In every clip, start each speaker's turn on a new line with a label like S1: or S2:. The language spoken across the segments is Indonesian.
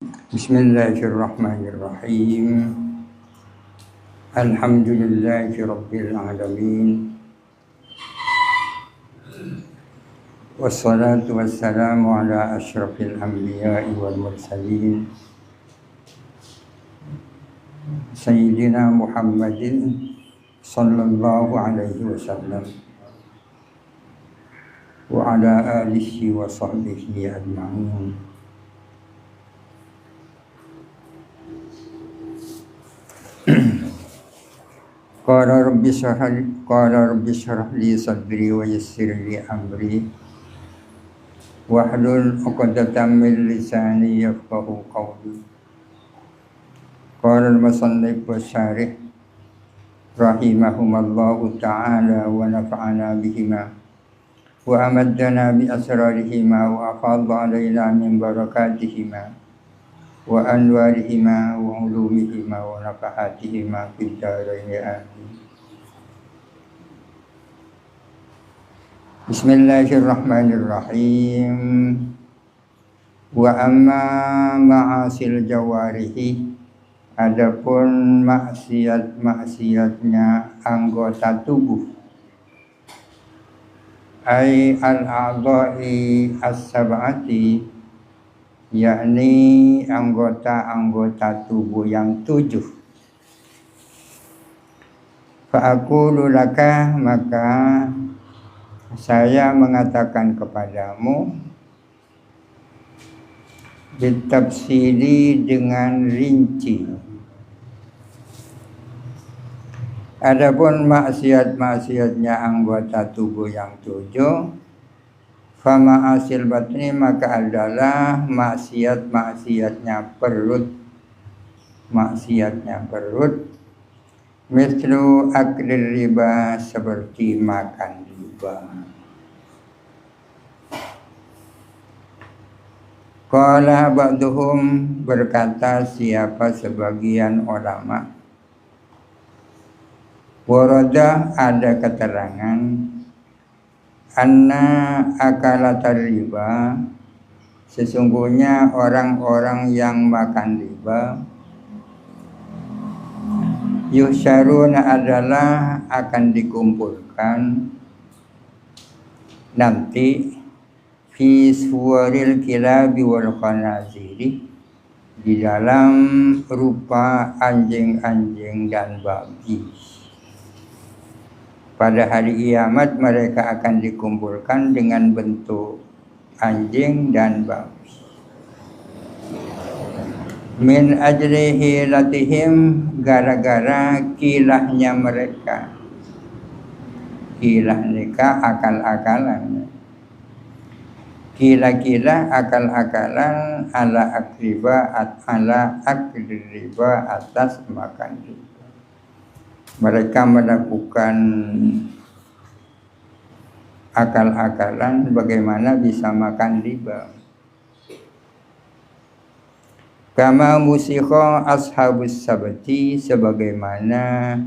S1: Bismillahirrahmanirrahim. Alhamdulillahi rabbil alamin. Wassalatu wassalamu ala asyrafil anbiya'i wal mursalin Sayyidina Muhammadin sallallahu alaihi wasallam wa ala alihi wa sahbihi ajma'in. Qala rabbi shrah li sadri wa yassir li amri wahlul 'uqdatam min lisani yafqahu qawli. Qala al-musannif wasyarih rahimahumallahu ta'ala wa nafa'ana bihima wa amaddana bi asrarihima wa afadha alaina min barakatihima wa anwarihima wa ulumihima wa nafahatihima fid dharain amin. Bismillahirrahmanirrahim. Wa amma ma'asil jawarihi, adapun maksiatnya anggota tubuh, ay al-a'dha'i as-sab'ati, yakni anggota-anggota tubuh yang 7. Fa'aqulu laka, maka saya mengatakan kepadamu bitafsili, dengan rinci. Adapun maksiat-maksiatnya anggota tubuh yang 7, fama asil batni, maka adalah maksiat-maksiatnya perut. Mislu aklir riba, seperti makan riba. Qala ba'duhum, berkata siapa sebagian ulama, warada, ada keterangan, anna akalatar riba, sesungguhnya orang-orang yang makan riba, yusyaruna, adalah akan dikumpulkan nanti fi suwaril kilabi wal khanaziri, di dalam rupa anjing-anjing dan babi. Pada hari kiamat mereka akan dikumpulkan dengan bentuk anjing dan babi. Min ajli hilatihim, gara-gara kilahnya mereka. Kilah mereka akal-akalan. Kila-kila akal-akalan ala akriba atas makan riba. Mereka melakukan akal-akalan bagaimana bisa makan riba. Kama musikha ashabus sabti, sebagaimana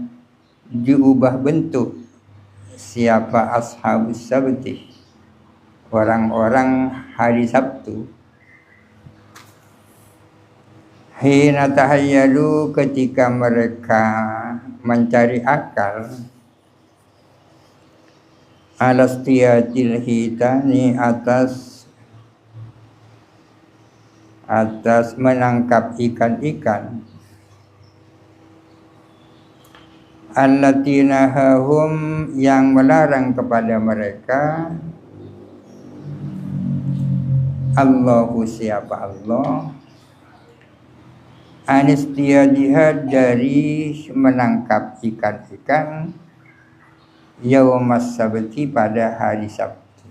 S1: diubah bentuk siapa ashabus sabti, orang-orang hari Sabtu. Hina tahayyalu, ketika mereka mencari akal, alastiyatil hitani, atas menangkap ikan-ikan, allatina hahum, yang melarang kepada mereka, Allahu, siapa Allah, anistiyadihad, dari menangkap ikan-ikan, yaumas sabti, pada hari Sabtu.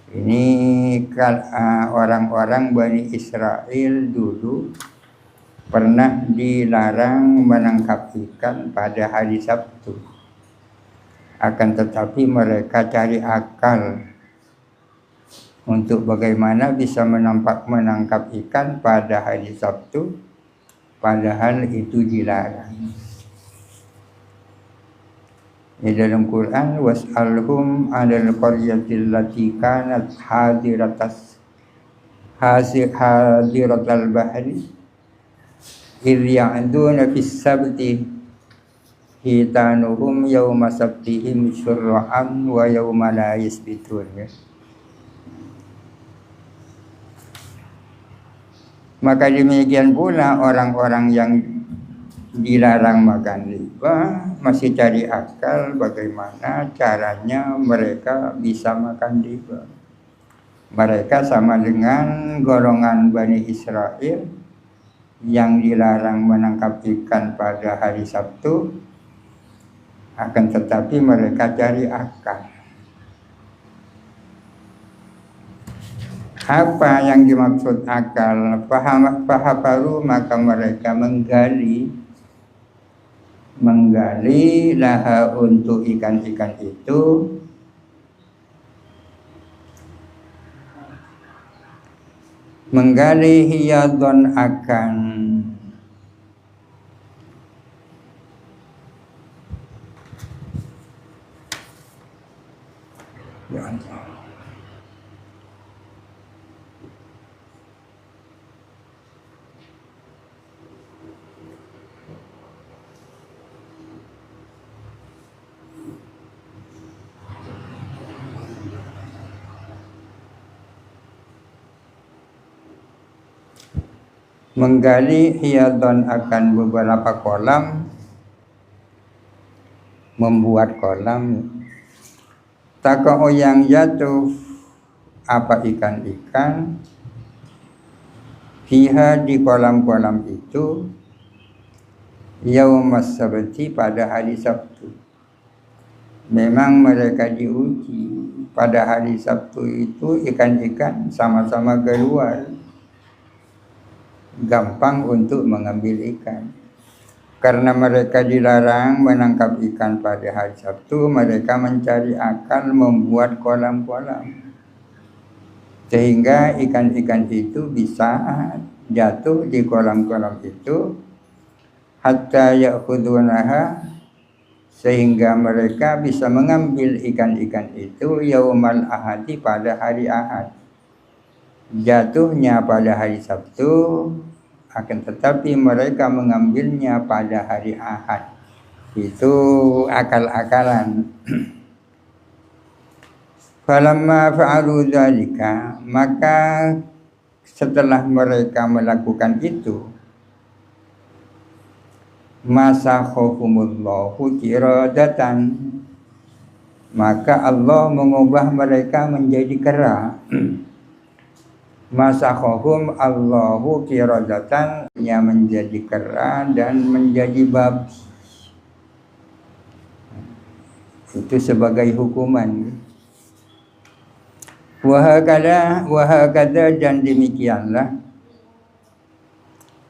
S1: Ini orang-orang Bani Israel dulu pernah dilarang menangkap ikan pada hari Sabtu. Akan tetapi mereka cari akal untuk bagaimana bisa menangkap ikan pada hari Sabtu, padahal itu dilarang. Di dalam Quran, was'alhum 'alal qaryatil lati kanat hadiratal bahri idh ya'duna fis sabti hitanuhum yawma sabtihim syurra'an wa yawma la yasbitun. Maka demikian pula orang-orang yang dilarang makan riba masih cari akal bagaimana caranya mereka bisa makan riba. Mereka sama dengan golongan Bani Israel yang dilarang menangkap ikan pada hari Sabtu, akan tetapi mereka cari akal. Apa yang dimaksud akal? Fahabaru, maka mereka menggali laha untuk ikan-ikan itu menggali hiyadon akan menggali hiyadon akan beberapa kolam, membuat kolam. Takau yang jatuh apa ikan-ikan fiha di kolam-kolam itu yaumas sabti pada hari Sabtu. Memang mereka diuji pada hari Sabtu itu ikan-ikan sama-sama keluar, gampang untuk mengambil ikan. Karena mereka dilarang menangkap ikan pada hari Sabtu, mereka mencari akal membuat kolam-kolam sehingga ikan-ikan itu bisa jatuh di kolam-kolam itu hatta ya'khudunaha, sehingga mereka bisa mengambil ikan-ikan itu yaumal ahadi pada hari Ahad. Jatuhnya pada hari Sabtu, akan tetapi mereka mengambilnya pada hari Ahad. Itu akal-akalan. Falamma fa'alu dzalika, maka setelah mereka melakukan itu, masakhahumullahu qiradatan, maka Allah mengubah mereka menjadi kera. Masakhahum Allahu qiradatan, yang menjadi kera dan menjadi babi. Itu sebagai hukuman. Wahakada dan demikianlah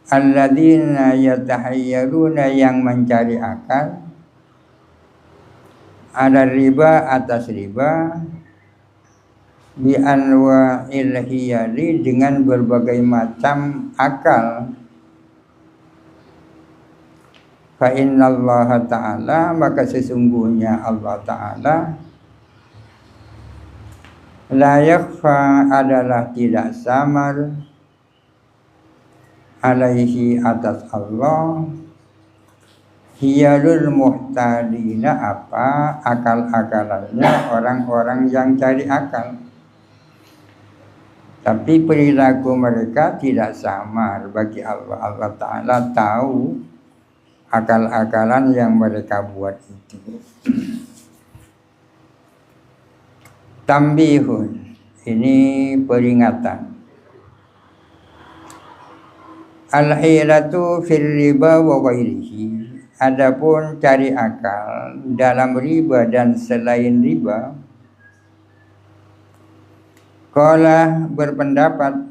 S1: alladzina yatahayyaruna, yang mencari akal, ada riba atas riba, bi anwa'il hiyali, dengan berbagai macam akal. Fa innallaha ta'ala, maka sesungguhnya Allah Ta'ala, la yakhfa, adalah tidak samar, alaihi atas Allah, hiyalul muhtadina, apa akal-akalannya orang-orang yang cari akal. Tapi perilaku mereka tidak samar bagi Allah. Allah Ta'ala tahu akal-akalan yang mereka buat itu. Tambihun, ini peringatan. Al-hilatu fil riba wa ghairihi, adapun cari akal dalam riba dan selain riba. Qala, berpendapat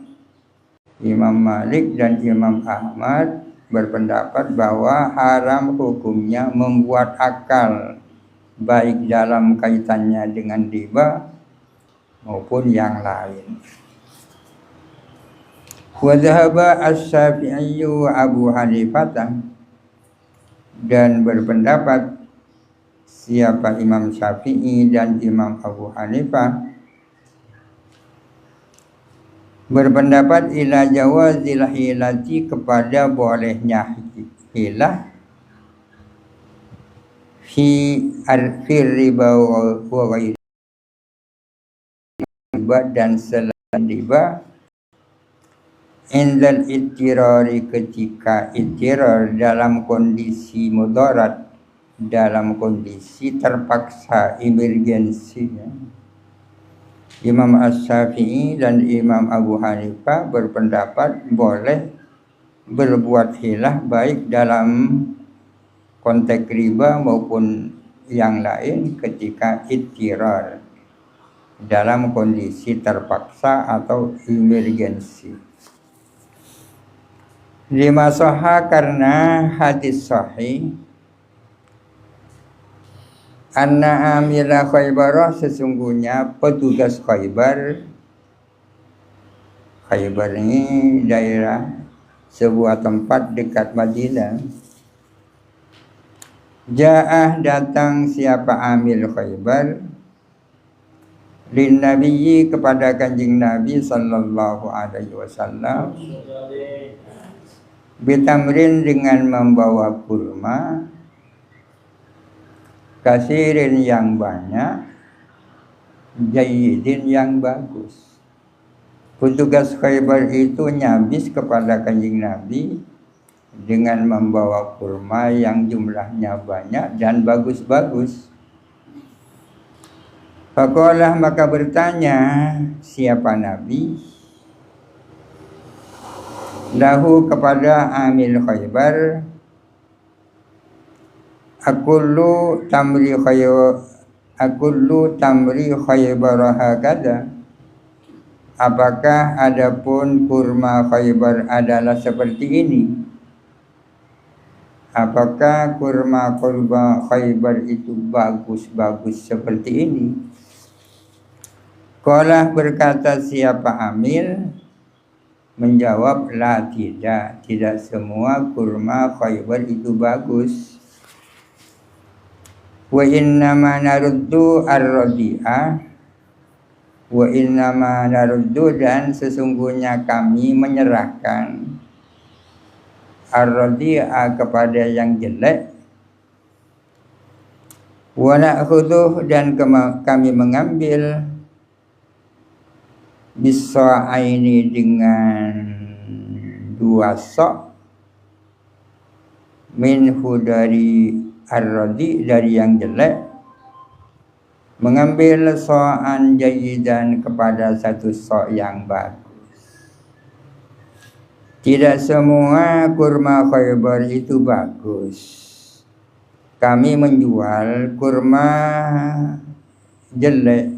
S1: Imam Malik dan Imam Ahmad berpendapat bahwa haram hukumnya membuat akal, baik dalam kaitannya dengan riba maupun yang lain. Wa dhahaba as-Syafi'i wa Abu Hanifah, dan berpendapat siapa Imam Syafi'i dan Imam Abu Hanifah, berpendapat ila jawazil hilati, kepada bolehnya hilah fi riba wa ghairi riba dan selain riba, indal ittirari, ketika ittirar dalam kondisi mudarat, dalam kondisi terpaksa, emergensi. Imam Asy-Syafi'i dan Imam Abu Hanifah berpendapat boleh berbuat hilah baik dalam konteks riba maupun yang lain ketika ittirar, dalam kondisi terpaksa atau emergensi. Lima sahha, karena hadis sahih, anna amila Khaybar, sesungguhnya petugas Khaybar. Khaybar ini daerah, sebuah tempat dekat Madinah. Ja'ah, datang siapa amil Khaybar, lin nabiyyi, kepada kanjeng Nabi sallallahu alaihi wasallam, bitamrin, dengan membawa kurma, kasirin, yang banyak, jayyidin, yang bagus. Petugas Khaybar itu nyabis kepada kanjeng Nabi dengan membawa kurma yang jumlahnya banyak dan bagus-bagus. Faqalah, maka bertanya siapa Nabi lahu, kepada amil Khaybar, akullu tamri Khaybar hakada, apakah adapun kurma Khaybar adalah seperti ini? Apakah kurma Khaybar itu bagus-bagus seperti ini? Qala, berkata siapa amil, menjawab, la, tidak semua kurma Khaybar itu bagus. Wa innama naruddu ar-radi'ah, wa innama naruddu, dan sesungguhnya kami menyerahkan ar-radi'ah, kepada yang jelek, wa na'khudhu, dan kami mengambil bisa'aini, dengan 2 sok, minhu, dari ar-radi', dari yang jelek, mengambil so'an jayidan, kepada 1 sok yang bagus. Tidak semua kurma Khaybar itu bagus. Kami menjual kurma jelek,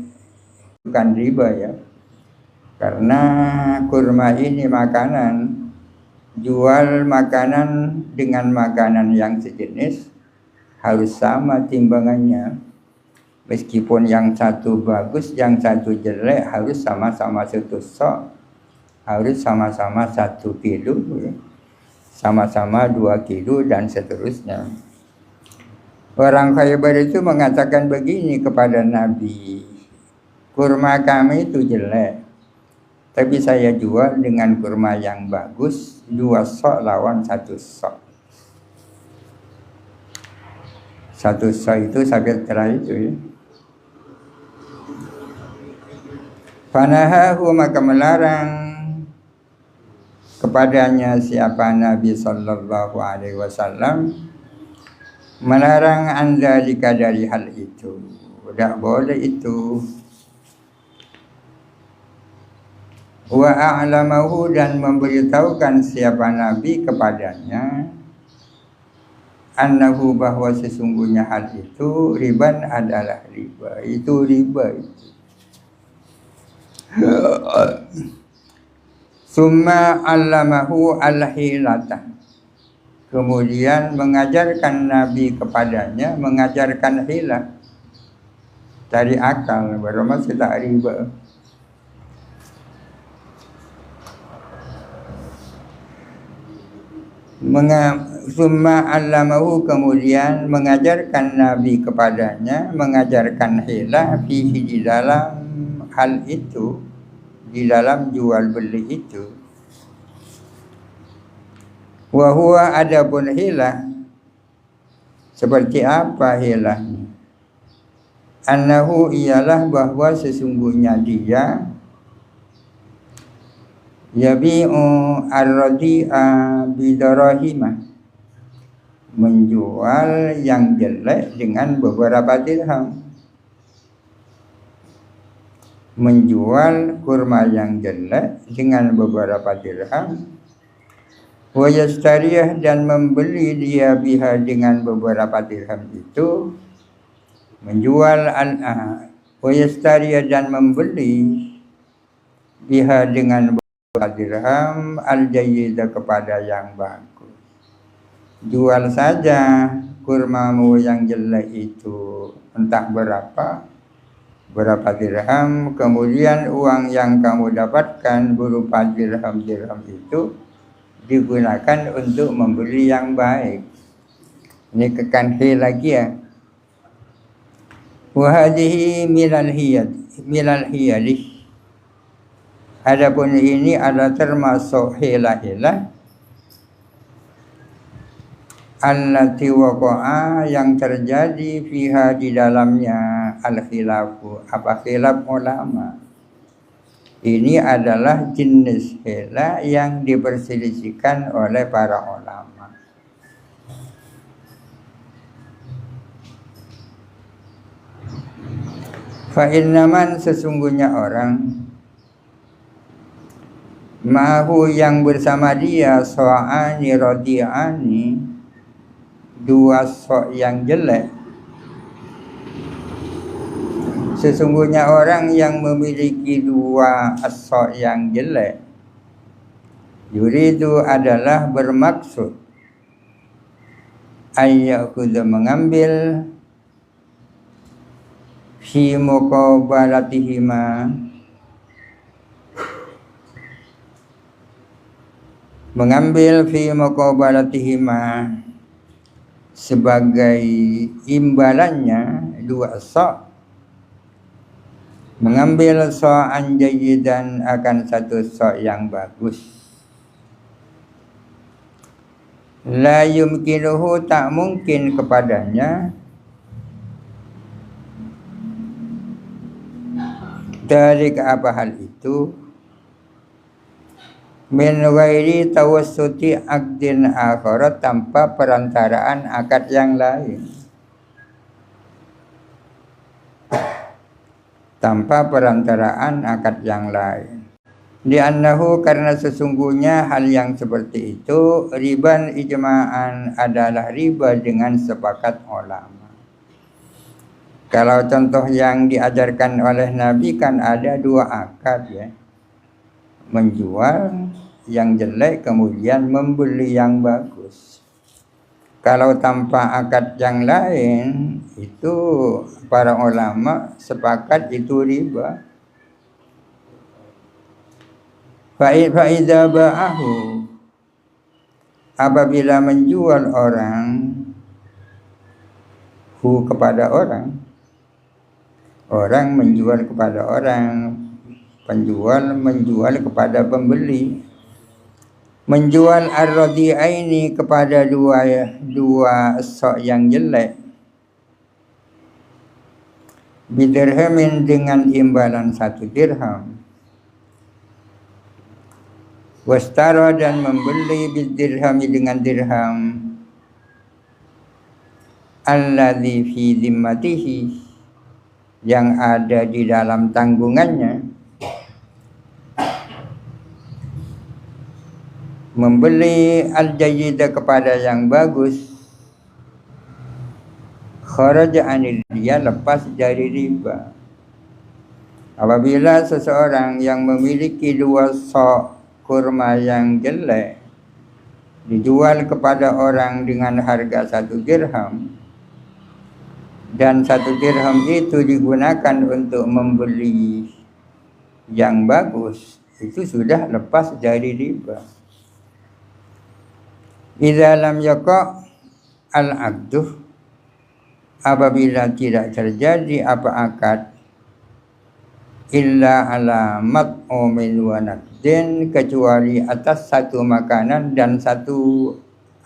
S1: bukan riba ya. Karena kurma ini makanan, jual makanan dengan makanan yang sejenis harus sama timbangannya. Meskipun yang satu bagus, yang satu jelek, harus sama-sama 1 sok, harus sama-sama 1 kilo, sama-sama 2 kilo, dan seterusnya. Orang Khaybar itu mengatakan begini kepada Nabi, kurma kami itu jelek, tapi saya jual dengan kurma yang bagus, 2 sok lawan 1 sok. 1 sok itu sakit keras itu ya. Fanahahu, maka melarang kepadanya siapa Nabi sallallahu alaihi wasallam, melarang andzalika, dari hal itu. Tidak boleh itu. Wa a'lamahu, dan memberitahukan siapa Nabi kepadanya, annahu, bahwa sesungguhnya hal itu, riban, adalah riba. Itu riba itu. Summa 'allamahu al-hilata, kemudian mengajarkan Nabi kepadanya, mengajarkan hilah, dari akal, baru masih tak riba. Summa 'allamahu, kemudian mengajarkan Nabi kepadanya, mengajarkan hilah, fihi, di dalam hal itu, di dalam jual beli itu. Wa huwa adapun hilah, seperti apa hilahnya? Annahu ialah bahwa sesungguhnya dia yabi'u ar-radi'a bidarahimah, menjual yang jelek dengan beberapa dirham, menjual kurma yang jelek dengan beberapa dirham. Wa yastariyah, dan membeli dia biha dengan beberapa dirham itu, menjual wa yastariyah, dan membeli biha dengan beberapa dirham al-jayyidah, kepada yang bagus. Jual saja kurmamu yang jelek itu entah berapa dirham, kemudian uang yang kamu dapatkan berupa dirham-dirham itu digunakan untuk membeli yang baik. Ini kekanhi lagi ya. Wa hadhihi milal hiyadih. Adapun ini adalah termasuk hilah-hilah allati waqa'a, yang terjadi fiha, di dalamnya al-khilafu, apa khilaf ulama. Ini adalah jenis hilah yang diperselisihkan oleh para ulama. Fa innaman, sesungguhnya orang, ma'hu, yang bersama dia, so'ani radi'ani, dua sok yang jelek. Sesungguhnya orang yang memiliki dua sok yang jelek, yuridu, adalah bermaksud, ayyakuda, mengambil, fi muqabalatihima, mengambil fi muqabalatihima, sebagai imbalannya dua sok, mengambil so'an jayyidan, akan satu sok yang bagus. La yumkinuhu, tak mungkin kepadanya, dari apa hal itu, min ghairi tawassuti aqdin akharat, tanpa perantaraan akad yang lain. Tanpa perantaraan akad yang lain. Li'annahu, karena sesungguhnya hal yang seperti itu, riban ijma'an, adalah riba dengan sepakat ulama. Kalau contoh yang diajarkan oleh Nabi kan ada dua akad ya. Menjual yang jelek, kemudian membeli yang bagus. Kalau tanpa akad yang lain, itu para ulama sepakat itu riba. Fa'idha ba'ahu, apabila menjual orang, hu, kepada orang, orang menjual kepada orang, penjual menjual kepada pembeli, menjual ar-radi'aini, kepada dua sok yang jelek, bidirhamin, dengan imbalan satu dirham, wastara, dan membeli bidirhami, dengan dirham, alladzi fi zimmatihi, yang ada di dalam tanggungannya, membeli al-jayyidah, kepada yang bagus, kharaja anil, dia lepas dari riba. Apabila seseorang yang memiliki dua sok kurma yang jelek dijual kepada orang dengan harga satu dirham, dan satu dirham itu digunakan untuk membeli yang bagus, itu sudah lepas dari riba. Idza lam yaqa al-aqdu, apabila tidak terjadi apa akad illa alamat omil wa naqdin, kecuali atas satu makanan dan satu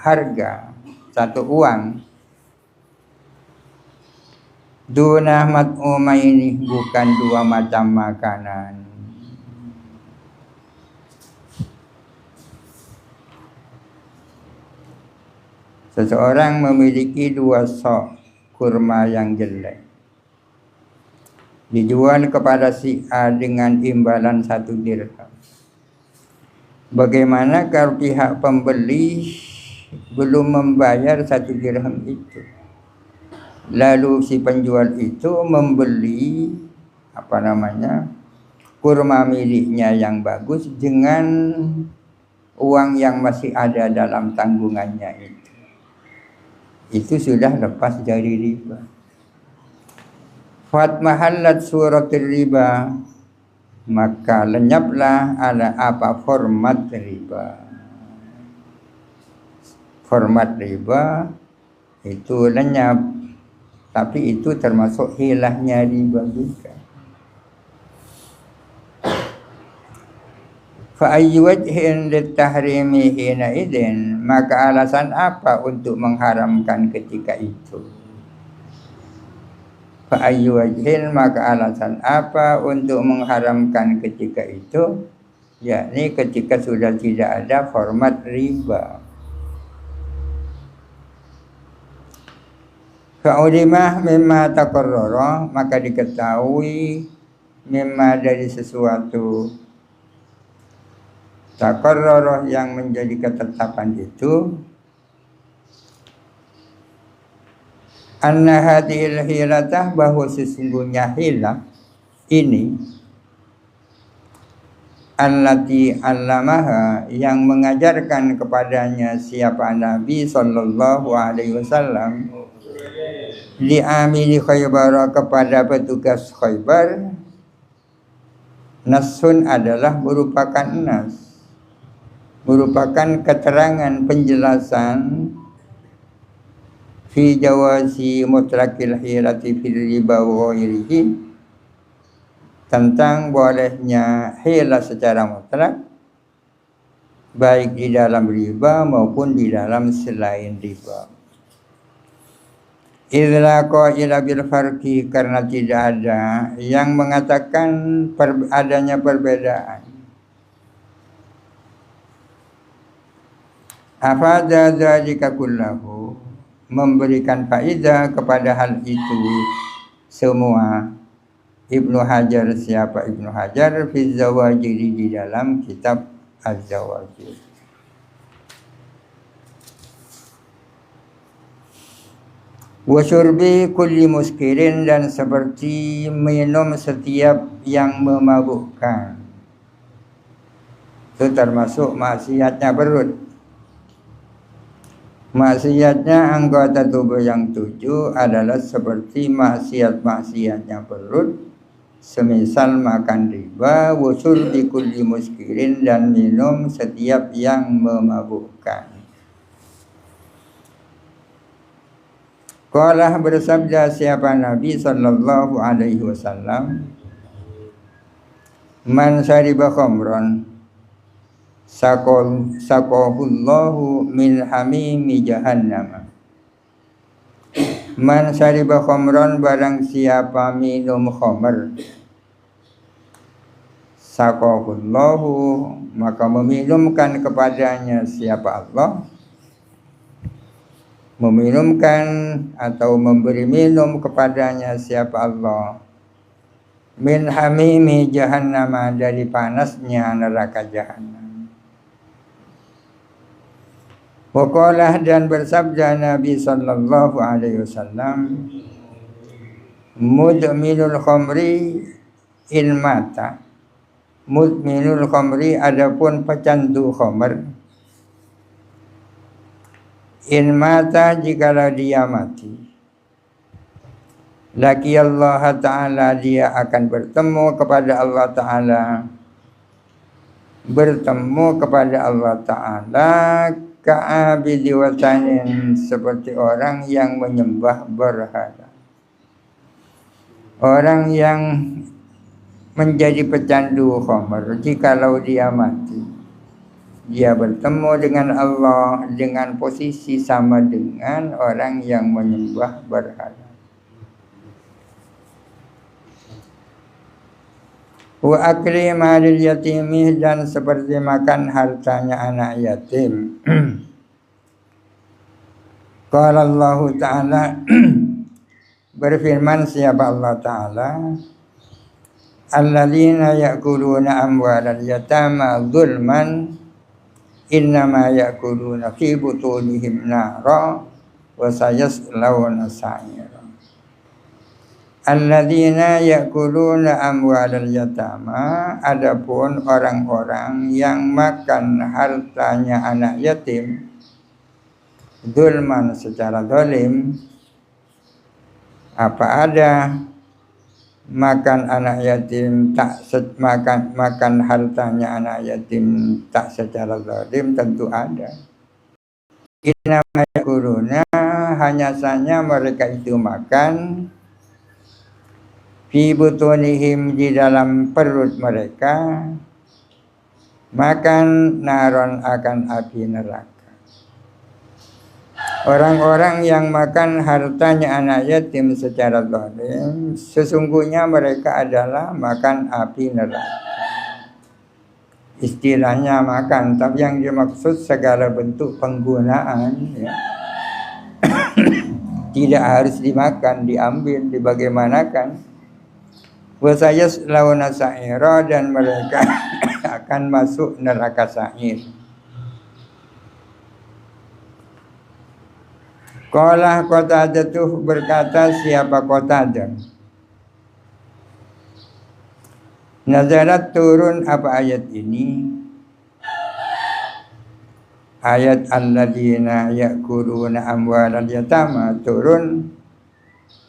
S1: harga, satu uang. Duna mat'uma ini bukan dua macam makanan. Seseorang memiliki 2 sok kurma yang jelek, dijual kepada si A dengan imbalan 1 dirham. Bagaimana kalau pihak pembeli belum membayar 1 dirham itu? Lalu si penjual itu membeli kurma miliknya yang bagus dengan uang yang masih ada dalam tanggungannya itu sudah lepas dari riba. Fatmahallat suratul riba, maka lenyaplah ala apa format riba. Format riba itu lenyap, tapi itu termasuk hilahnya riba juga. Fa ayyu wajhin litahrimi hina idzin, maka alasan apa untuk mengharamkan ketika itu? Fa ayyu wajhin, maka alasan apa untuk mengharamkan ketika itu? Yakni ketika sudah tidak ada format riba. Fa'ulimah mimma taqarrara, maka diketahui mimma dari sesuatu taqarrara yang menjadi ketetapan itu, anna hadhil hilatah, bahwa sesungguhnya hilah ini, allati allamaha, yang mengajarkan kepadanya siapa Nabi sallallahu alaihi wasallam, li amili Khaybar, kepada petugas Khaybar. Nasun adalah merupakan nas, merupakan keterangan penjelasan fi jawazi mutlaqil hilati fil riba wa ghairihi, tentang bolehnya hilah secara mutlak baik di dalam riba maupun di dalam selain riba. Idza qila bil farqi, karena tidak ada yang mengatakan adanya perbedaan. Afadha dzalika kullahu, memberikan faedah kepada hal itu semua. Ibnu Hajar, siapa Ibnu Hajar, fi Zawajir, di dalam kitab Az-Zawajir. Wa syurbi kulli muskirin, dan seperti minum setiap yang memabukkan. Itu termasuk maksiatnya perut. Maksiatnya anggota tubuh yang 7 adalah seperti maksiat-maksiatnya perut, semisal makan riba, wusul di kulli muskirin, dan minum setiap yang memabukkan. Qala, bersabda siapa Nabi sallallahu alaihi wasallam, man syariba khamran saqahullahu min hamimi jahannam. Man syariba khamran, barang siapa minum khamr, saqahullahu, maka meminumkan kepadanya siapa Allah, meminumkan atau memberi minum kepadanya siapa Allah, min hamimi jahannam, dari panasnya neraka jahannam. Waqalah, dan bersabda Nabi sallallahu alaihi wasallam, mudminul khamri in mata, mudminul khamri, adapun pecandu khamr, in mata, jikalau dia mati, laki Allah Ta'ala, dia akan bertemu kepada Allah Ta'ala, bertemu kepada Allah Ta'ala ka'abidi watanin, seperti orang yang menyembah berhala, orang yang menjadi pecandu khamr jikalau dia mati. Dia bertemu dengan Allah dengan posisi sama dengan orang yang menyembah berhala. Wa akli malil yatimi, dan seperti makan hartanya anak yatim. Qala Allah Ta'ala, berfirman siapa Allah Ta'ala, alladzina ya'kuluna amwalal yatama zulman innama ya'kuluna fi butunihim nara wa sayaslawna sa'ira. Alladzina ya'kuluna amwalal yatama, adapun orang-orang yang makan hartanya anak yatim zulman, secara zalim. Apa ada makan anak yatim makan hartanya anak yatim tak secara zalim? Tentu ada. Innama ya'kuluna, hanya saja mereka itu makan fi butunihim, di dalam perut mereka, makan naron, akan api neraka. Orang-orang yang makan hartanya anak yatim secara zalim, sesungguhnya mereka adalah makan api neraka. Istilahnya makan, tapi yang dimaksud segala bentuk penggunaan, ya. Tidak harus dimakan, diambil, dibagaimanakan. Wasayaslawna sa'ira, dan mereka akan masuk neraka sa'ir. Qala Qatadah, berkata siapa Qatadah, nazarat, turun apa ayat ini? Ayat alladzina ya'kuluna amwalal yatama turun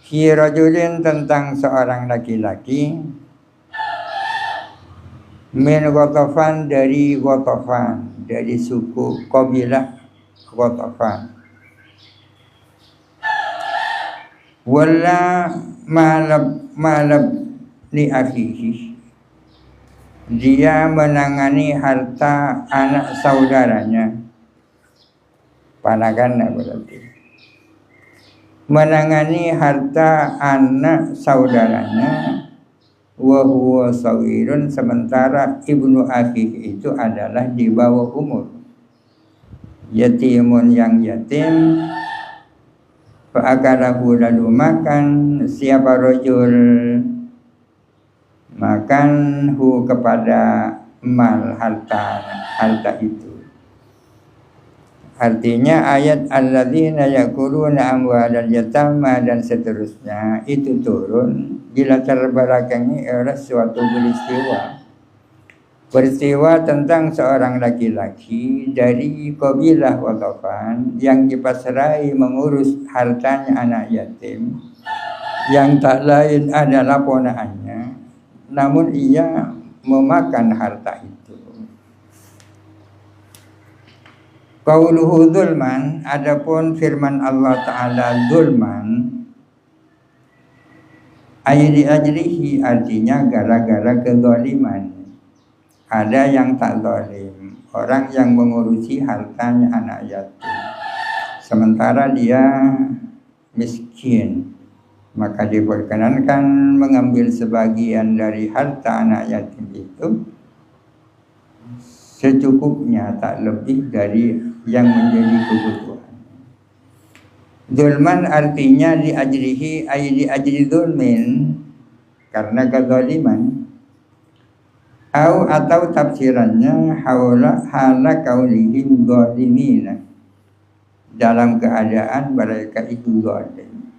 S1: fi rajulin, tentang seorang laki-laki, min Ghatafan, dari Ghatafan, dari suku kabilah Ghatafan. Wala malab li akhihi, dia menangani harta anak saudaranya. Panagana berarti menangani harta anak saudaranya. Wa huwa sawirun, sementara ibnu akhihi itu adalah di bawah umur. Yatimun, yang yatim. Fa'akalahu, lalu makan siapa rajul, makan hu, kepada mal, harta itu. Artinya ayat alladzina ya'kuluna amwalal yatama dan seterusnya itu turun bila terbelakangi oleh suatu peristiwa tentang seorang laki-laki dari kabilah Ghatafan yang dipasrai mengurus hartanya anak yatim, yang tak lain adalah ponakannya, namun ia memakan harta itu. Qauluhu zulman, adapun firman Allah Ta'ala zulman, ayli ajrihi, artinya gara-gara kezaliman. Ada yang tak zalim, orang yang mengurusi hartanya anak yatim, sementara dia miskin, maka diperkenankan mengambil sebagian dari harta anak yatim itu secukupnya, tak lebih dari yang menjadi kebutuhan. Zulman artinya li ajrihi, ay li ajri zulmin, karena kezaliman. Atau tafsirannya hala kaulihim zalimina, dalam keadaan mereka itu zalim.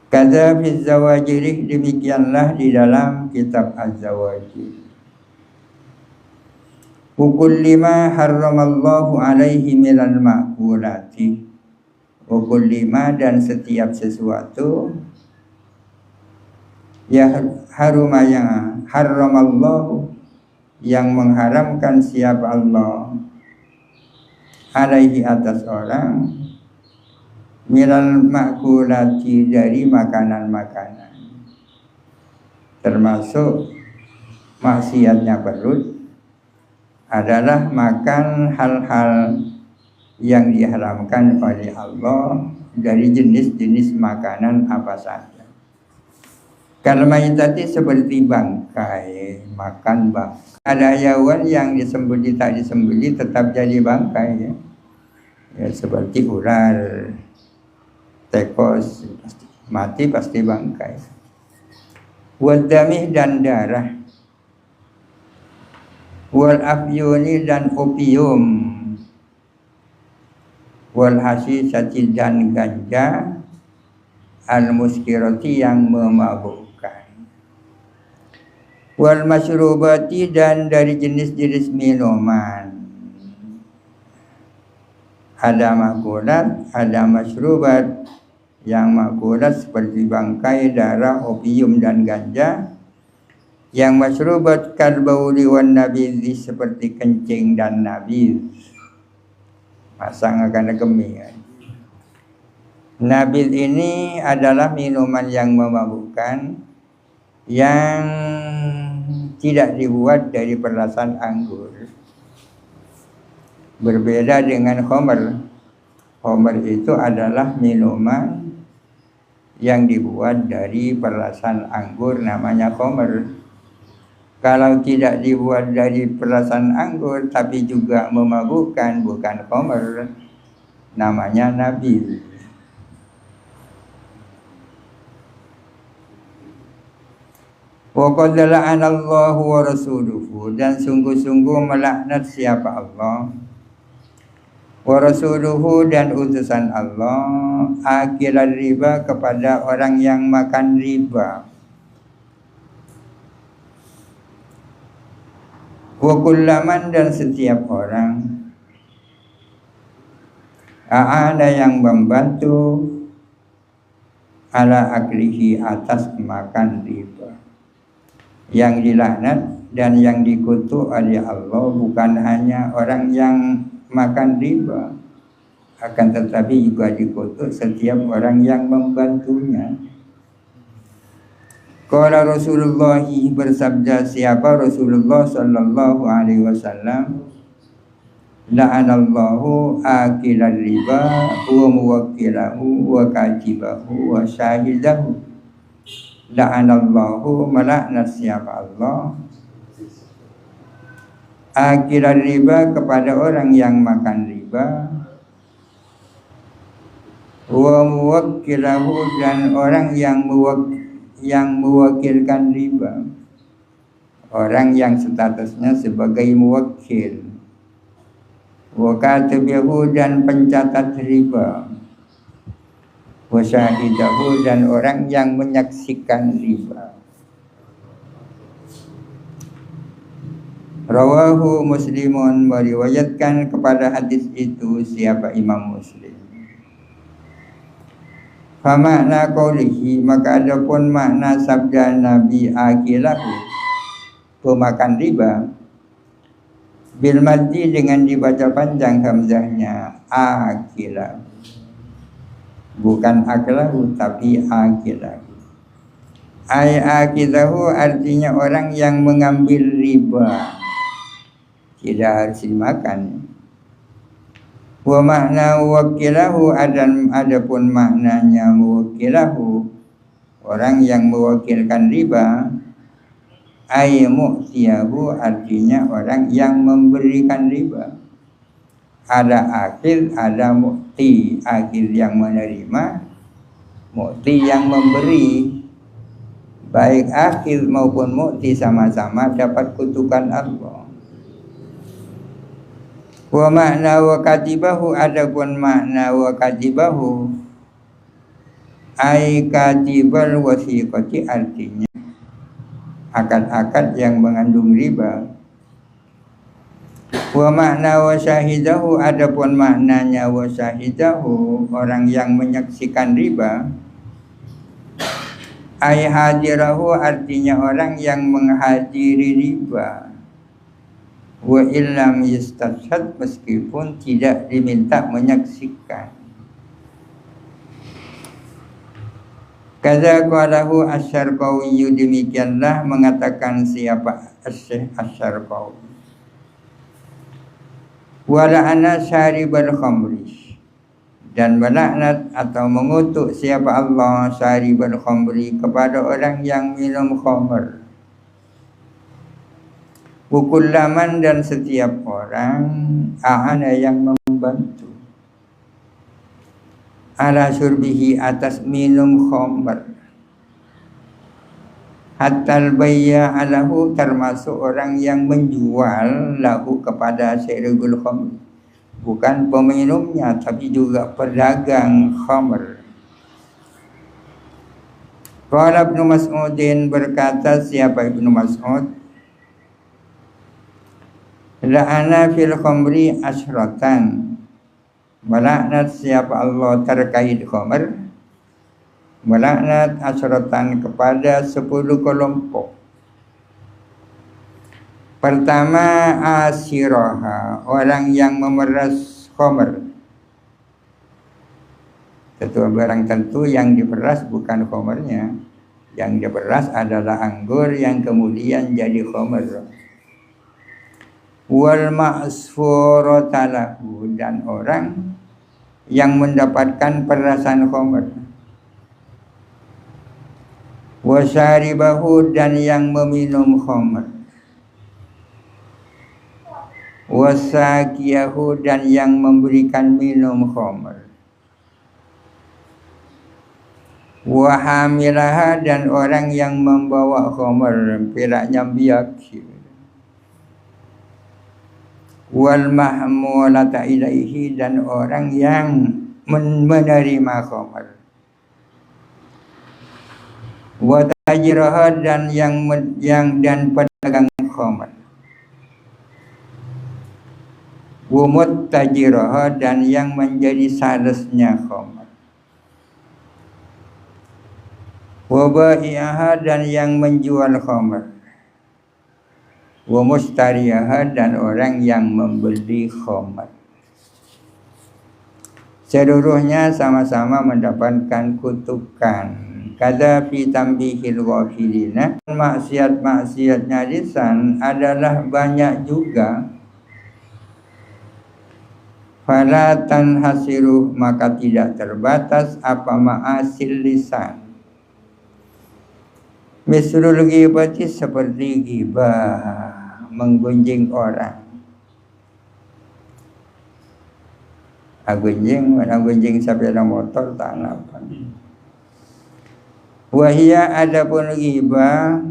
S1: Kadza fi zawajir, demikianlah di dalam kitab Az-Zawajir. Ukul lima harramallahu alaihi minal ma'kulati, ukul lima, dan setiap sesuatu ya haruma, yang harramallahu, yang mengharamkan siapa Allah, alaihi, atas orang, minal ma'kulati, dari makanan-makanan. termasuk maksiatnya perut adalah makan hal-hal yang diharamkan oleh Allah dari jenis-jenis makanan apa saja. Kalau mayitati seperti bangkai, makan bangkai. Ada hewan yang disembeli tak disembeli tetap jadi bangkai ya. Ya seperti ular, tekos, mati pasti bangkai. Wadamih dan darah, wal afyuni dan opium, wal hasisati dan ganja, al muskirati yang memabukkan, wal masyrubati dan dari jenis-jenis minuman. Ada makulat, ada masyrubat. Yang makulat seperti bangkai, darah, opium dan ganja. Yang masyrubat kalbauli wan nabizi seperti kencing dan nabiz. Pasang akan kemih. Nabiz ini adalah minuman yang memabukkan yang tidak dibuat dari perasan anggur. Berbeda dengan khamr. Khamr itu adalah minuman yang dibuat dari perasan anggur, namanya khamr. Kalau tidak dibuat dari perasan anggur tapi juga memabukkan, bukan khamr, namanya nabiz. Wa qad la'anallahu wa rasuluhu, dan sungguh-sungguh melaknat siapa Allah wa rasuluhu dan utusan Allah akilan riba kepada orang yang makan riba. Wa kullaman dan setiap orang ada yang membantu ala aklihi atas makan riba. Yang dilaknat dan yang dikutuk oleh Allah bukan hanya orang yang makan riba, akan tetapi juga dikutuk setiap orang yang membantunya. Qala Rasulullah, bersabda siapa Rasulullah sallallahu alaihi wasallam, la'anallahu akilan riba wa muwakkilahu wa katibahu wa syahidahu. La'anallahu, melaknat siapa Allah, akilan riba kepada orang yang makan riba, wa muwakkilahu dan orang yang mewakilkan riba, orang yang statusnya sebagai muwakkil, wa katibahu dan pencatat riba, wa syahidahu dan orang yang menyaksikan riba. Rawahu Muslimun, meriwayatkan kepada hadis itu siapa Imam Muslim. Fa makna qaulihi, maka adapun makna sabda Nabi akilahu, pemakan riba, bil maddi dengan dibaca panjang hamzahnya, akilahu, bukan aklahu tapi akilahu. Ay akilahu artinya orang yang mengambil riba, tidak harus dimakan. Wa makna wakilahu, adapun maknanya wakilahu, orang yang mewakilkan riba, ay mu'tiyahu artinya orang yang memberikan riba. Ada akil, ada mu'ti, akil yang menerima, mu'ti yang memberi. Baik akil maupun mu'ti sama-sama dapat kutukan Allah. Wa makna wa katibahu, adapun makna wa katibahu, ay katibal wasiqati artinya akad-akad yang mengandung riba. Wa makna wa syahidahu, adapun maknanya wa syahidahu, orang yang menyaksikan riba, ay hadirahu artinya orang yang menghadiri riba. Wa illam yastashhad, meskipun tidak diminta menyaksikan. Kaza qalahu Asy-Syarqawi, demikianlah mengatakan siapa Syekh Asy-Syarqawi. Wa la'ana syaribal khamri, dan melaknat atau mengutuk siapa Allah syaribal khamri, kepada orang yang minum khamr. Kullaman, dan setiap orang, a'ana yang membantu, ala syurbihi, atas minum khamr, hatta al-bayya alahu, termasuk orang yang menjual lahu kepada syaribul khamr, bukan peminumnya tapi juga pedagang khamr. Qala Ibnu Mas'udin, berkata siapa Ibnu Mas'ud, la'ana fil khamri asyratan, melaknat siapa Allah terkait khamr, melaknat asyratan, kepada 10 kelompok. Pertama, asiraha, orang yang memeras khamr. Tentu barang tentu yang diperas bukan khamrnya, yang diperas adalah anggur yang kemudian jadi khamr. Wal ma'sfuratalahu, dan orang yang mendapatkan perasan khamr. Wasyaribahu, dan yang meminum khamr. Wasakiyahu, dan yang memberikan minum khamr. Wahamilaha, dan orang yang membawa khamr, pilaknya biak. Wal mahmulata ilaihi, dan orang yang menerima khamr. Wa tajiraha, dan dan pedagang khamr. Wa muttajiraha, dan yang menjadi salesnya khamr. Wa bai'aha, dan yang menjual khamr. Wa mustariyaha, dan orang yang membeli khamr. Seluruhnya sama-sama mendapatkan kutukan. Kada fi tambihil ghafilina, maksiat-maksiatnya lisan adalah banyak juga. Fala tanhasiru, maka tidak terbatas apa ma'asil lisan. Mislul ghibati, seperti ghibah, menggunjing orang. Gunjing sepeda motor tak apa. Wahia, adapun ghibah,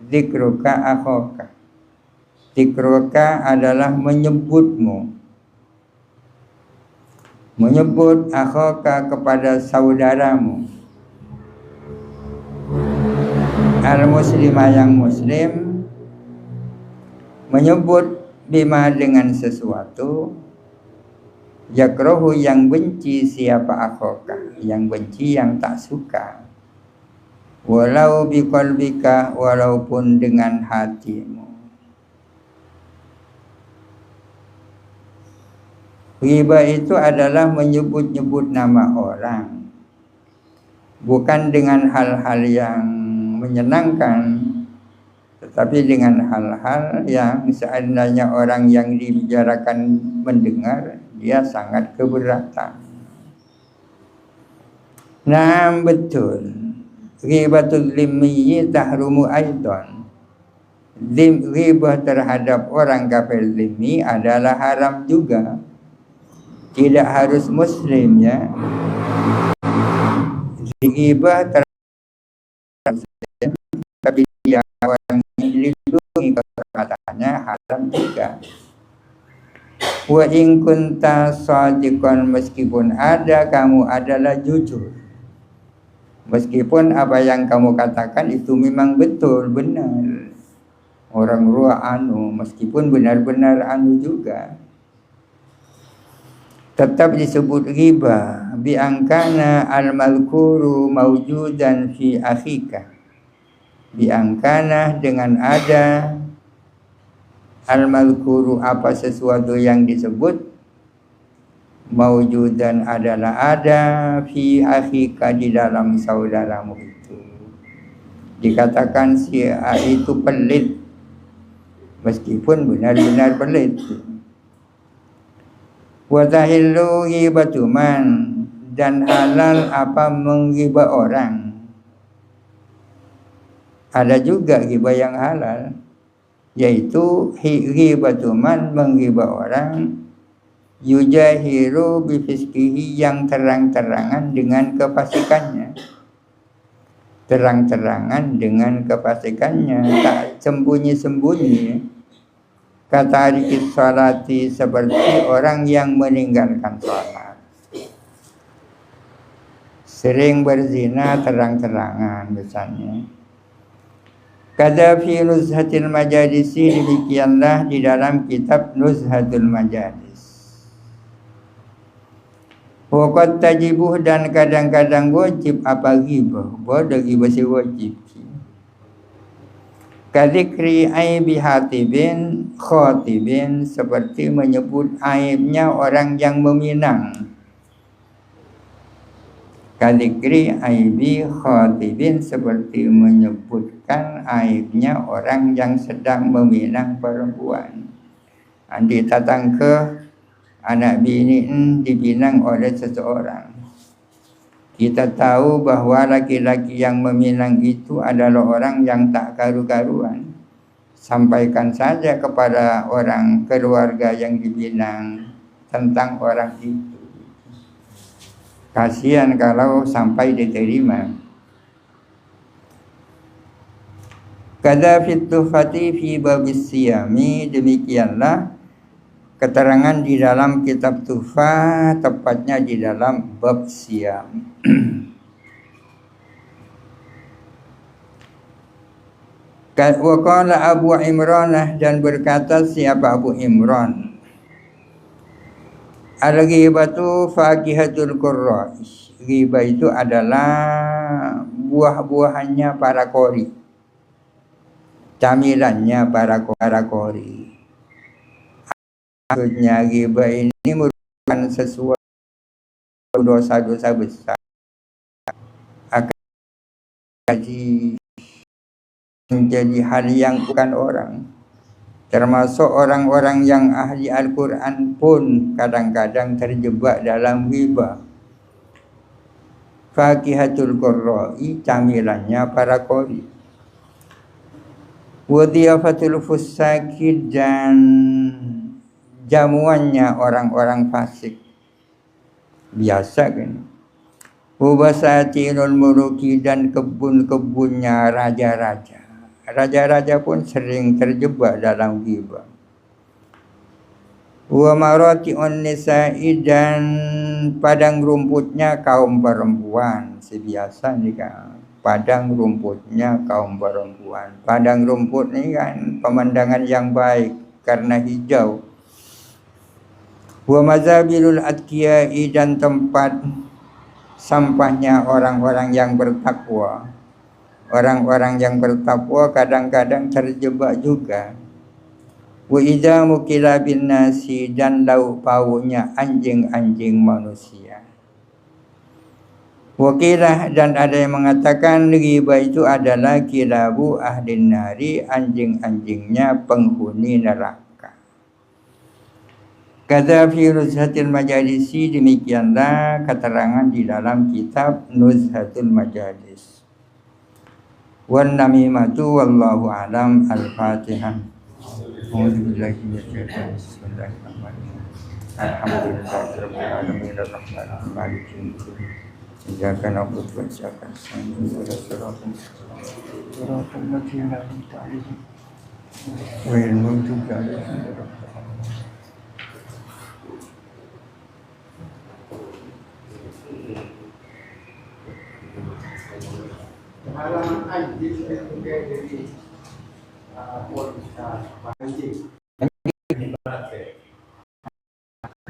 S1: dzikruka akhaka. Dzikruka adalah menyebutmu, menyebut akhaka, kepada saudaramu. Al-muslimah, yang muslim, menyebut bima, dengan sesuatu, yakrohu, yang benci siapa akhaka, yang benci, yang tak suka. Walau biqalbika, walaupun dengan hatimu. Ghibah itu adalah menyebut-nyebut nama orang, bukan dengan hal-hal yang menyenangkan, tetapi dengan hal-hal yang seandainya orang yang dibicarakan mendengar, dia sangat keberatan. Nah, betul. Ghibatul dhimmi tahrumu aidan. Ghibah terhadap orang kafir dhimmi adalah haram juga. Tidak harus muslim, ya. Ghibah terhadap muslim, tapi dia orang yang dilindungi kata-katanya, haram juga. Wa in kunta shadiqan, meskipun kamu adalah jujur, meskipun apa yang kamu katakan itu memang betul, benar. Orang ruah meskipun benar-benar juga, tetap disebut ghibah. Bi angkana al-malkuru mawjudan fi akhika. Bi angkana, dengan ada, al-malkuru, apa sesuatu yang disebut, maujudan adalah ada fi akhika di dalam saudaramu itu. Dikatakan si A itu pelit, meskipun benar-benar pelit. Wa tahillu ghibatuman, dan halal apa menggibah orang. Ada juga ghibah yang halal, yaitu ghibatuman, menggibah orang, yujahiru bifiskihi, yang terang-terangan dengan kefasikannya. Terang-terangan dengan kefasikannya, tak sembunyi-sembunyi. Kata hadis salati, seperti orang yang meninggalkan salat. Sering berzina terang-terangan misalnya. Kada fi Nuzhatil Majadisi, demikianlah di dalam kitab Nuzhatul Majadis. Waqad tajibuh, dan kadang-kadang wajib apa ghibah, bodoh ghibah si wajib. Kadzikri aibi hatibin khotibin, seperti menyebut aibnya orang yang meminang. Kadzikri aibi khotibin, seperti menyebutkan aibnya orang yang sedang meminang perempuan. Andi datang ke anak bini dipinang oleh seseorang. Kita tahu bahwa laki-laki yang meminang itu adalah orang yang tak karu-karuan. Sampaikan saja kepada orang keluarga yang dipinang tentang orang itu. Kasihan kalau sampai diterima. Kada fit tuhfati fi babis siyami, demikianlah keterangan di dalam kitab Tuhfah, tepatnya di dalam bab siam. Wa qala Abu Imran, dan berkata siapa Abu Imran, al-ghibatu faqihatul qurraish, ghibah itu adalah buah-buahannya para qori, camilannya para qori. Maksudnya ghibah ini merupakan sesuatu dosa-dosa besar, akan menjadi hal yang bukan orang. Termasuk orang-orang yang ahli Al-Quran pun kadang-kadang terjebak dalam ghibah. Faqihatul qurra'i, camilannya para qori. Wadiyafatul fusaki, dan jamuannya orang-orang fasik biasa kan. Wabasatinul muluki, dan kebun-kebunnya raja-raja. Raja-raja pun sering terjebak dalam ghibah. Wa marati'un nisa'i, dan padang rumputnya kaum perempuan. Sebiasa nih kan, padang rumputnya kaum perempuan. Padang rumput ini kan pemandangan yang baik karena hijau. Wa mazabilul atqiya'i, dan tempat sampahnya orang-orang yang bertakwa. Orang-orang yang bertakwa kadang-kadang terjebak juga. Wa idamu kilabin nasi, dan lauk pauknya anjing-anjing manusia. Wakilah, dan ada yang mengatakan ghibah itu adalah kilabu ahlin nari, anjing-anjingnya penghuni neraka. Kata fi Nuzhatil Majadisi, demikianlah keterangan di dalam kitab Nuzhatul Majadis. Wan namimatu wallahu alam. Al-Fatihah. A'udzubillahi minasyaitonir rajim. Bismillahirrahmanirrahim. Alhamdulillahirabbil alamin arrahmanirrahim maliki yaumiddin. Iyyaka na'budu wa iyyaka nasta'in. Ihdinas siratal mustaqim. Siratal ladzina an'amta 'alaihim ghairil maghdubi 'alaihim waladdallin.
S2: halaman anjing itu dari polisa anjing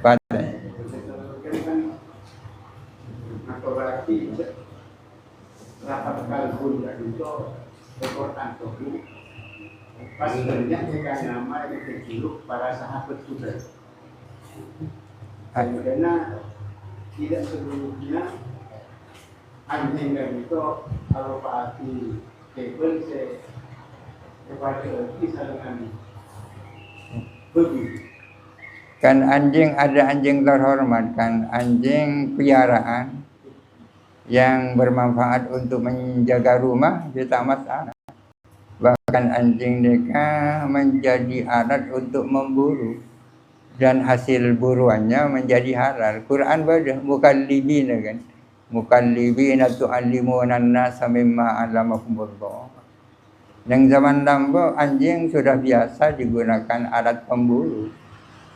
S1: Pada
S2: atau berarti rapat kalbun dan itu Quran tuh pas banyak dengan nama yang kecil para sahabat juga Karena tidak seluruhnya anjing dan itu kalau Pak Ati kabel kepada kita dengan begitu.
S1: Kan anjing ada anjing terhormat, kan anjing piaraan yang bermanfaat untuk menjaga rumah kita masalah. Bahkan anjing mereka menjadi alat untuk memburu dan hasil buruannya menjadi halal. Quran badah mukallibina kan. Mukallibina tu'allimuna an-nasa mimma 'allamakumullah. Yang zaman lambo anjing sudah biasa digunakan alat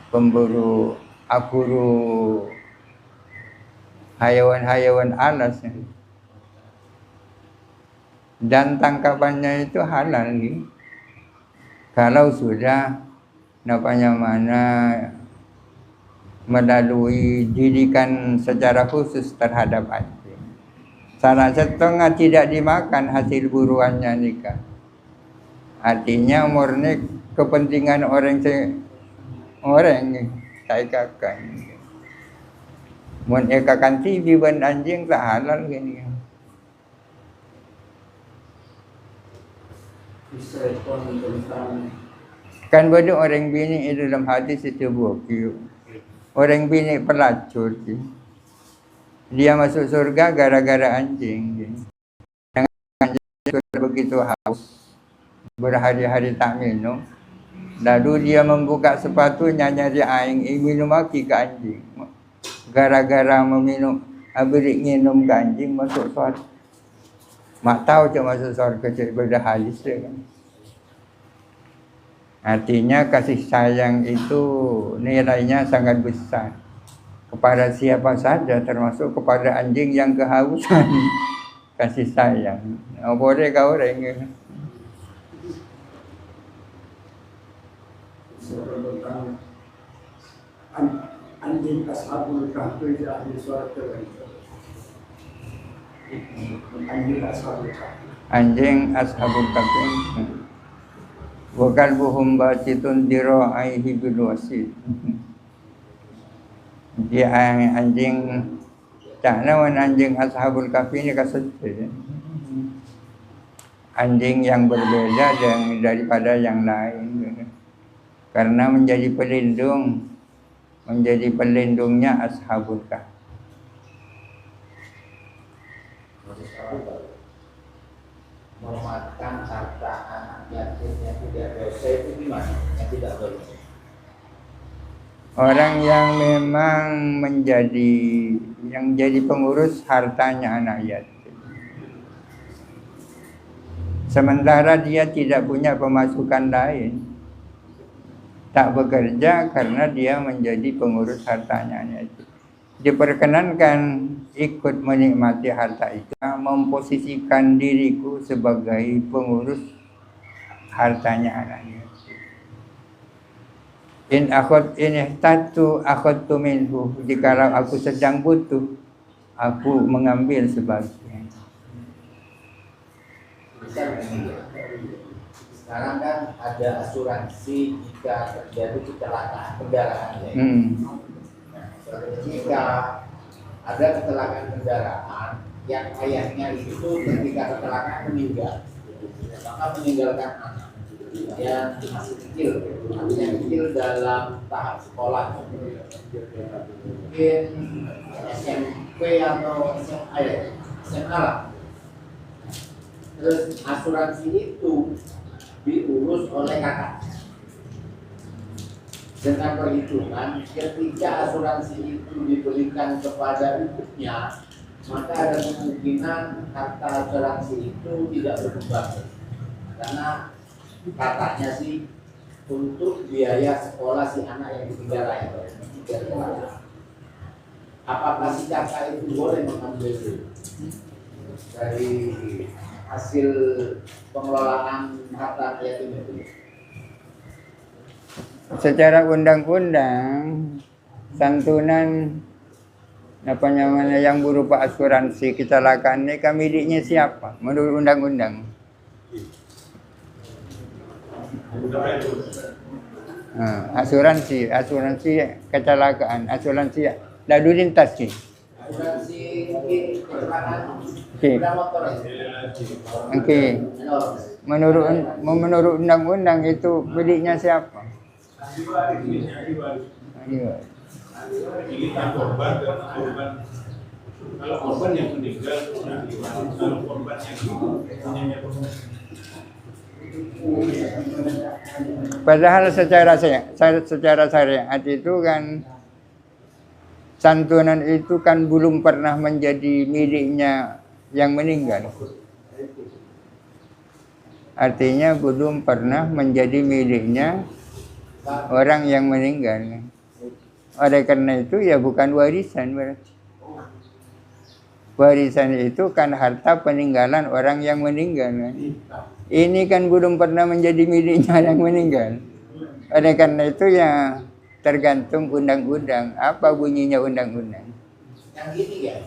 S1: pemburu akuru hayawan-hayawan alas, dan tangkapannya itu halal gitu. Kalau sudah melalui didikan secara khusus terhadap anjing. Salah setengah tidak dimakan hasil buruannya nikah. Artinya murni kepentingan orang saya kakak. Mun ekakan TV ban anjing tak halal gini. Kan bodoh orang bini itu dalam hadis itu bukiu. Orang bini pelacur. Dia masuk surga gara-gara anjing. Yang anjing begitu haus, berhari-hari tak minum. Lalu dia membuka sepatunya nyari air, minum lagi ke anjing. Gara-gara beri minum ke anjing masuk surga. Mak tahu cuma masuk surga cik berdahalis kan. Artinya kasih sayang itu nilainya sangat besar kepada siapa saja, termasuk kepada anjing yang kehausan. Kasih sayang. Boleh kau orang.
S2: Anjing ashabul kahfi di ahli surga.
S1: Anjing ashabul kahfi. Wa kalbuhum basitun dira'aihi bil wasid. Dia anjing tak lawan anjing ashabul kahfi ini kasih. Anjing yang berbeda daripada yang lain. Karena menjadi pelindungnya ashabul kahfi.
S3: Memakan harta anak yatim yang tidak dosa itu gimana? Yang tidak dosa.
S1: Orang yang memang jadi pengurus hartanya anak yatim. Sementara dia tidak punya pemasukan lain. Tak bekerja karena dia menjadi pengurus hartanya itu. Diperkenankan ikut menikmati harta itu, memposisikan diriku sebagai pengurus hartanya anaknya. In akhadtu minhu, jika aku sedang butuh, aku mengambil sebagian.
S3: Sekarang kan ada asuransi jika terjadi kecelakaan kendaraan. Jika ada kecelakaan kendaraan yang ayahnya itu ketika kecelakaan meninggal, maka meninggalkan anak yang masih kecil, artinya kecil dalam tahap sekolah, mungkin SMP atau SMA lah. Terus asuransi itu diurus oleh kakak dengan perhitungan ketika asuransi itu diberikan kepada ibunya, maka ada kemungkinan harta asuransi itu tidak berkembang karena katanya sih untuk biaya sekolah si anak yang ditinggal itu. Apakah si kakak itu boleh mengambil dari hasil pengelolaan harta yatim itu?
S1: Secara undang-undang santunan yang berupa asuransi kecelakaan ini miliknya siapa menurut undang-undang? Asuransi kecelakaan, asuransi lalu lintas sih.
S3: Asuransi mungkin kecelakaan
S1: Oke.
S3: sepeda motor ya.
S1: Oke. Menurut undang-undang itu miliknya siapa? Iya.
S4: Milikan korban karena korban. Kalau korban yang meninggal itu ahli waris. Kalau korban yang punyanya korban.
S1: Padahal secara syariat itu kan santunan itu kan belum pernah menjadi miliknya yang meninggal. Artinya belum pernah menjadi miliknya orang yang meninggal. Oleh karena itu ya bukan warisan berarti. Warisan itu kan harta peninggalan orang yang meninggal. Ini kan belum pernah menjadi miliknya yang meninggal. Oleh karena itu ya tergantung undang-undang. Apa bunyinya undang-undang?
S3: Yang gini ya,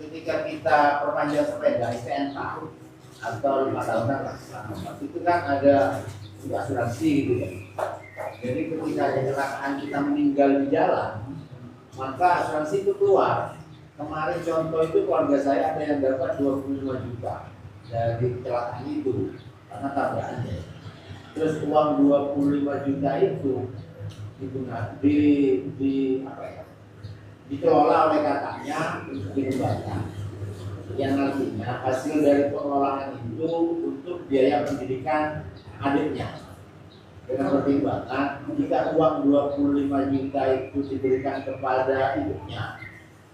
S3: ketika kita perpanjang sepeda STNK atau 5 tahunan lah, itu kan ada asuransi gitu ya. Jadi ketika kecelakaan kita meninggal di jalan, maka asuransi itu keluar. Kemarin contoh itu keluarga saya ada yang dapat 25 juta dari kecelakaan itu karena tabrakannya. Terus uang 25 juta itu dikelola oleh kakaknya untuk dikembangkan. Yang nantinya hasil dari pengelolaan itu untuk biaya pendidikan adiknya. Dengan pertimbangan jika uang 25 juta itu diberikan kepada ibunya,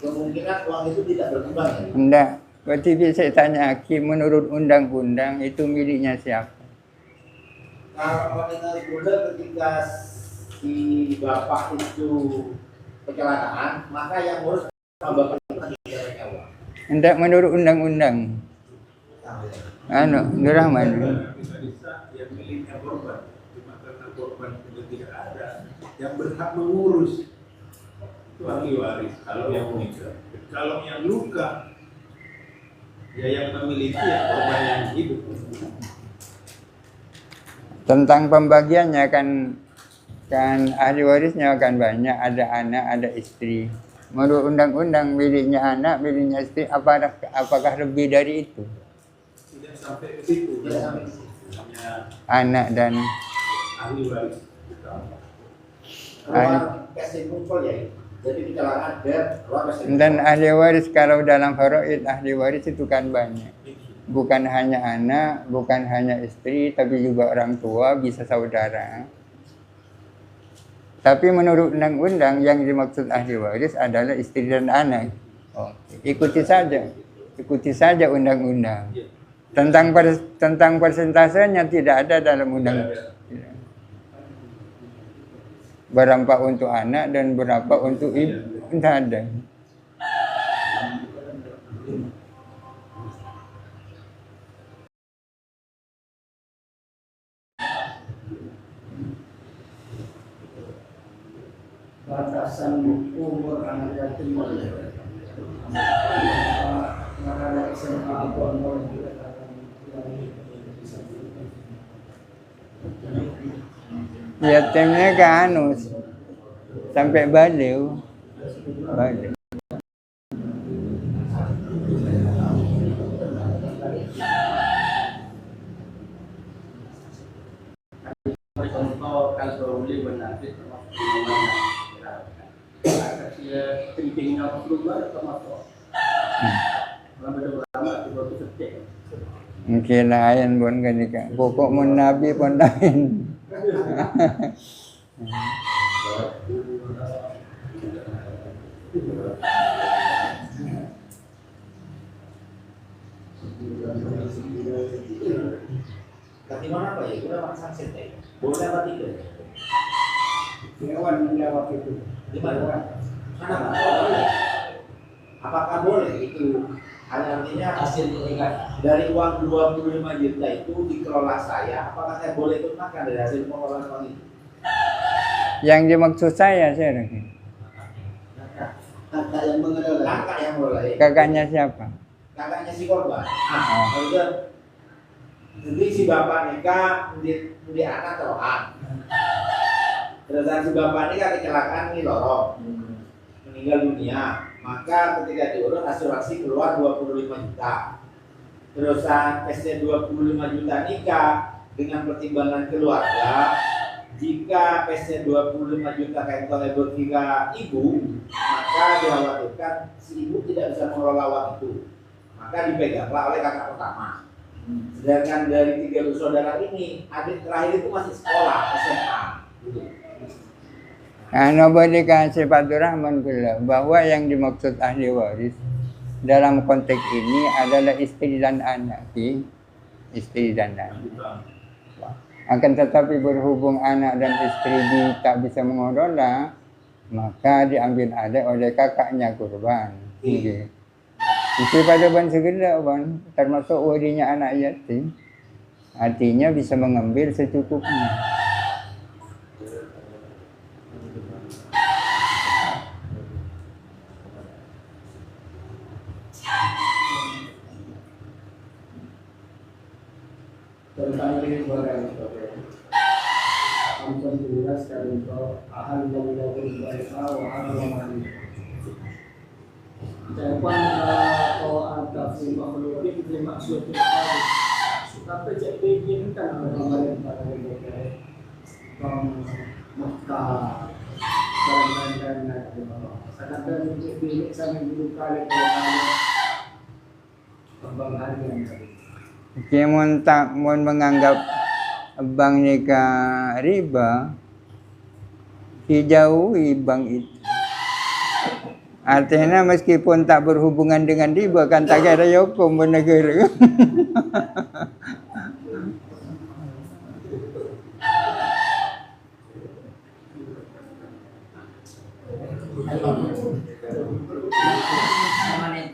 S3: kemungkinan uang itu tidak berkembang ya?
S1: Enggak. Berarti saya tanya Hakim, menurut undang-undang itu miliknya siapa?
S3: Kalau mendengar ketika si bapak itu kecelakaan, maka yang ngurus sama bapak itu kan tidak uang.
S1: Enggak, menurut undang-undang. Nur Rahman.
S4: Bisa yang miliknya korban, cuma karena korban sudah tidak ada, yang berhak mengurus itu ahli waris. Kalau yang meninggal, kalau yang luka, ya yang memiliki ya korban yang hidup.
S1: Tentang pembagiannya kan ahli warisnya kan banyak, ada anak, ada istri. Menurut undang-undang miliknya anak, miliknya istri, apakah lebih dari itu?
S4: Tidak sampai ke situ. Hanya
S1: Anak dan
S4: ahli waris.
S3: Keluar kasih kumpul ya. Jadi kecelakaan keluar kasih.
S1: dan ahli waris kalau dalam faraid ahli waris itu kan banyak. Bukan hanya anak, bukan hanya istri, tapi juga orang tua, bisa saudara. Tapi menurut undang-undang yang dimaksud ahli waris adalah istri dan anak. Ikuti saja undang-undang. Tentang persentasenya tidak ada dalam undang-undang. Berapa untuk anak dan berapa untuk ibu, tidak ada.
S2: Batasan umur anak yatim anak SMA atau umur
S1: Yatimnya kan sampai balik.
S2: contoh kalau boleh benafit pentingnya keluar termasuk lama juga ketik.
S1: Mungkin lain pun kan pokok mun nabi pun lain.
S3: Tapi mana apa ya? Kita makan sunset ya. Boleh apa tidak?
S2: Dewan menjawab itu.
S3: Di mana? Mana Pak? Boleh. Apakah boleh itu? Artinya hasil dari uang 25 juta itu dikelola saya, apakah saya boleh ikut makan dari hasil pengelolaan uang itu?
S1: Yang dimaksud saya rasa.
S3: Kakak yang mengelola. Kakak yang mengelola. Ya.
S1: Kakaknya siapa?
S3: Kakaknya si korban. Kemudian jadi si bapak nikah di anak terohan. Terus si bapak ini kan kecelakaan nih lorong, meninggal dunia. Maka ketika diurus asuransi keluar 25 juta. Terusan tesnya 25 juta nikah dengan pertimbangan keluarga. Jika pesnya 25 juta kantongnya bertiga ibu, maka dikhawatirkan si ibu tidak bisa mengelola uang itu. Maka dipeganglah oleh kakak pertama. Sedangkan dari 3 bersaudara ini, adik terakhir itu masih sekolah SMA.
S1: Ano boleh kasih Fatur Rahman pula bahwa yang dimaksud ahli waris dalam konteks ini adalah istri dan anak, istri dan anak. Akan tetapi berhubung anak dan istri tak bisa mengelola, maka diambil alih oleh kakaknya kurban. Okay. Istri pada ban segala ban, termasuk warinya anak yatim, artinya bisa mengambil secukupnya.
S2: Tentang ini barang Amsan menjelaskan untuk ahal yang dilakukan mereka ahal yang mandi. Jawaban atau al-kafir makhlukin di maksud itu tapi cek begini kan kemarin pada mereka Mekah dan sangat cek begini sampai dulu kali kembang harian tadi.
S1: Jika mun menganggap bank nikah riba, dijauhi bank itu. Artinya meskipun tak berhubungan dengan riba, kan tak ada hukum bernegara.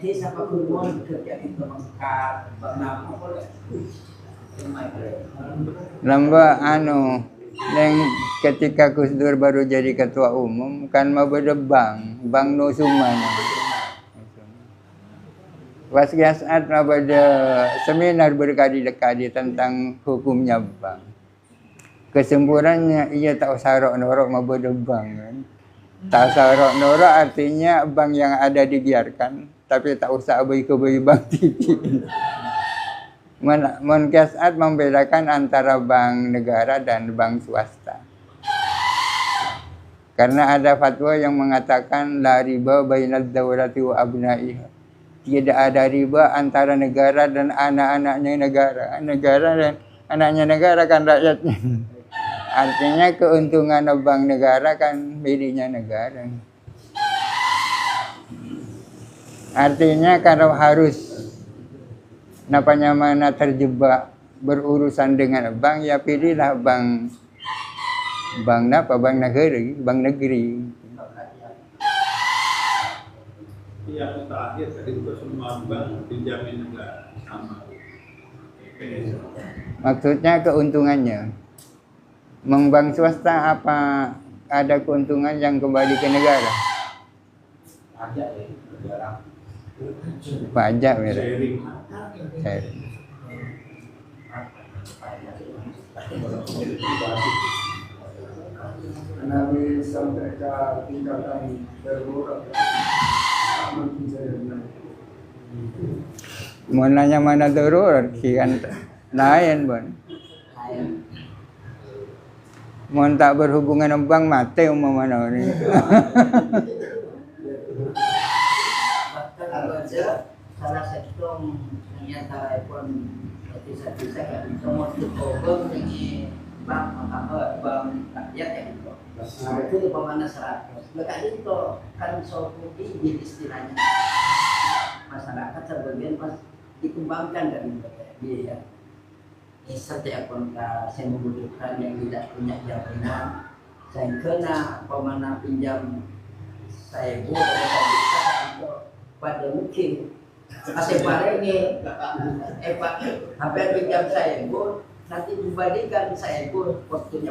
S5: Siapa kurban kerja di Mekah, bernama
S1: Lamba yang ketika Gus Dur baru jadi ketua umum kan mau bank Nusuman. Wasgias saat ada seminar berkali-kali tentang hukumnya bank. Kesemburannya ia tak usah norok mau bank kan. Tak usah norok artinya bank yang ada dibiarkan, tapi tak usah abai-abai bank TV. Menkiasat membedakan antara bank negara dan bank swasta. Karena ada fatwa yang mengatakan la riba bainad dawlati wa abnaiha. Tidak ada riba antara negara dan anak-anaknya negara. Negara dan anaknya negara kan rakyatnya. Artinya keuntungan bank negara kan miliknya negara. Artinya kalau harus napanya mana terjebak berurusan dengan bank, ya pilihlah bank negeri.
S4: Yang terakhir tadi untuk semua bank dijamin negara sama.
S1: Maksudnya keuntungannya. Bank swasta apa ada keuntungan yang kembali ke negara?
S3: Pajak ya, negara.
S1: Pajak mereka.
S4: Sharing.
S2: Nabi sampai ke tingkatan darurat.
S1: Mau nanya mana darurat kan lain bon. Mau tak berhubungan dengan bank mati mana ni.
S5: salah satu ternyata pun bisa kan semua itu dengan bank bank rakyat yang itu. Nah itu pemana 100. Maka itu kan suatu izin istilahnya masyarakat sebagian pas dikembangkan dari biaya. Setiap kontra saya membutuhkan yang tidak punya jaminan, saya kena pemana pinjam saya buat pada mungkin kasih ini hampir pinjam saya bu nanti dibandingkan saya bu waktunya